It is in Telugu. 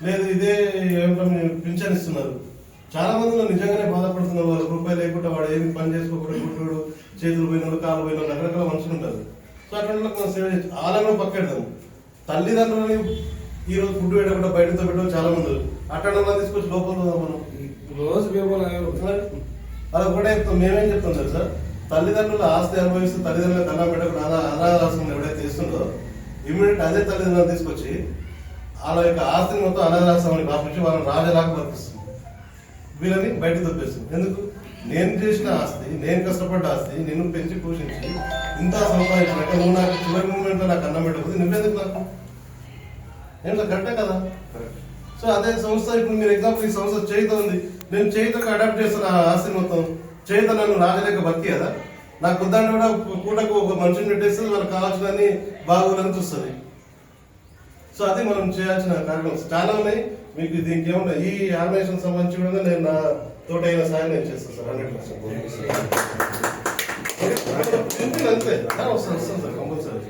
లేదు ఇదే ఏమంటాం పింఛన్ ఇస్తున్నారు. చాలా మందిలో నిజంగానే బాధపడుతున్నారు. వాళ్ళ రూపాయలు లేకుండా వాడు ఏమి పని చేసుకోకుండా గుడ్డు చేతులు పోయిన కాలు పోయిన రకరకాల మనుషులు ఉంటారు. సో అటువంటి మనం సేవ చేయొచ్చు. ఆలను పక్కెడదాం. తల్లిదండ్రులని ఈ రోజు ఫుడ్ పెట్టకుండా బయటతో పెట్టడం చాలా మంది అట్లా తీసుకొచ్చి లోపల మనం రోజు అలా కూడా చెప్తాం. మేమేం చెప్తాం సార్, తల్లిదండ్రుల ఆస్తి అనుభవిస్తూ తల్లిదండ్రులకు అన్నం పెట్టకుండా అనాథాశ్రమం ఎవడైతే ఇస్తుందో ఇమీడియట్ అదే తల్లిదండ్రులను తీసుకొచ్చి వాళ్ళ యొక్క ఆస్తిని మొత్తం అనాథాశ్రమాన్ని పంపించి వాళ్ళని రాజలాగా బతికిస్తుంది. వీళ్ళని బయట తప్పేస్తుంది. ఎందుకు? నేను చేసిన ఆస్తి, నేను కష్టపడ్డ ఆస్తి, నిన్ను పెంచి పోషించి ఇంత సంపాదించినాక నువ్వు నాకు చివరి మూమెంట్ లో నాకు అన్నం పెట్టకపోతే నువ్వెందుకు నాకు? ఏం కరెక్టే కదా? సో అదే సంస్థ ఇప్పుడు మీరు ఎగ్జాంపుల్ ఈ సంస్థ చేయిత ఉంది, నేను చేయితకు అడాప్ట్ చేస్తున్న ఆ ఆస్తి మొత్తం చేయిత నన్ను రాజలేక బతికి కదా, నాకు వద్దంటే కూడా పూటకు ఒక మనిషిని పెట్టేస్తే వాళ్ళకి కావాల్సిన బాగోలని చూస్తుంది. సో అది మనం చేయాల్సిన కార్యక్రమం చాలా ఉన్నాయి. మీకు దీనికి ఏమన్నా ఈ ఆర్గనైజేషన్ సంబంధించి కూడా నేను నా తోట అయిన సాయం నేను చేస్తాను సార్. 100% అంతే వస్తాను సార్ కంపల్సరీ.